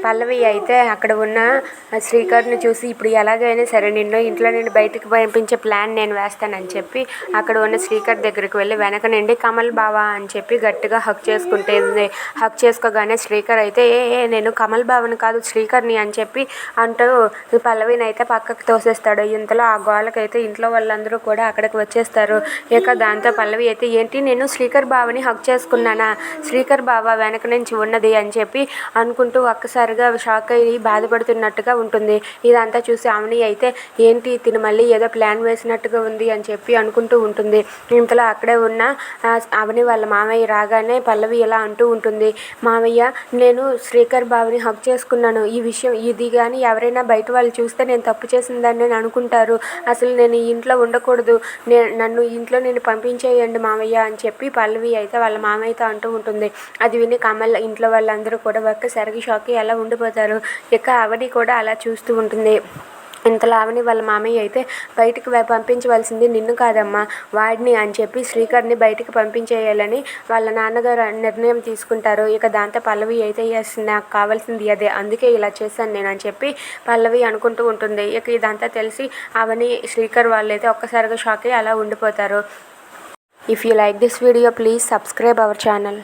పల్లవి అయితే అక్కడ ఉన్న శ్రీకర్ని చూసి ఇప్పుడు ఎలాగైనా సరే ఇంట్లో నుండి బయటకు పంపించే ప్లాన్ నేను వేస్తానని చెప్పి అక్కడ ఉన్న శ్రీకర్ దగ్గరికి వెళ్ళి వెనక నుండి కమల్ బావా అని చెప్పి గట్టిగా హక్ చేసుకుంటుంది. హక్ చేసుకోగానే శ్రీకర్ అయితే నేను కమల్ బావని కాదు శ్రీకర్ని అని చెప్పి అంటూ పల్లవిని అయితే పక్కకు తోసేస్తాడు. ఇంతలో ఆ గోళ్ళకైతే ఇంట్లో వాళ్ళందరూ కూడా అక్కడికి వచ్చేస్తారు. ఇక దాంతో పల్లవి అయితే ఏంటి నేను శ్రీకర్ బావని హక్ చేసుకున్నానా, శ్రీకర్ బావ వెనక నుంచి ఉన్నది అని చెప్పి అనుకుంటూ ఒక్కసారిగా షాక్ అయ్యి బాధపడుతున్నట్టుగా ఉంటుంది. ఇదంతా చూసి అవని అయితే ఏంటి తిను మళ్ళీ ఏదో ప్లాన్ వేసినట్టుగా ఉంది అని చెప్పి అనుకుంటూ ఉంటుంది. ఇంతలో అక్కడే ఉన్న అవని వాళ్ళ మామయ్య రాగానే పల్లవి ఇలా అంటూ ఉంటుంది, మామయ్య నేను శ్రీకర్ బావని హక్ చేసుకున్నాను, ఈ విషయం ఇది కానీ ఎవరైనా బయట వాళ్ళు చూస్తే నేను తప్పు చేసిందని నేను అనుకుంటారు, అసలు నేను ఈ ఇంట్లో ఉండకూడదు, నన్ను ఇంట్లో నేను పంపించేయండి మామయ్య అని చెప్పి పల్లవి అయితే వాళ్ళ మామయ్యతో అంటూ ఉంటుంది. అది విని కమల్ ఇంట్లో వాళ్ళందరూ కూడా ఒక్కసారిగా షాక్ అలా ఉండిపోతారు. ఇక అవని కూడా అలా చూస్తూ ఉంటుంది. ఇంతలో అవని వాళ్ళ మామయ్య అయితే బయటికి పంపించవలసింది నిన్ను కాదమ్మా వాడిని అని చెప్పి శ్రీకర్ని బయటికి పంపించేయాలని వాళ్ళ నాన్నగారు నిర్ణయం తీసుకుంటారు. ఇక దాంతో పల్లవి అయితే ఎస్ నాకు కావాల్సింది అదే, అందుకే ఇలా చేశాను నేను అని చెప్పి పల్లవి అనుకుంటూ ఉంటుంది. ఇక ఇదంతా తెలిసి అవని శ్రీకర్ వాళ్ళైతే ఒక్కసారిగా షాక్ అయ్యి అలా ఉండిపోతారు. If you like this video please subscribe our channel.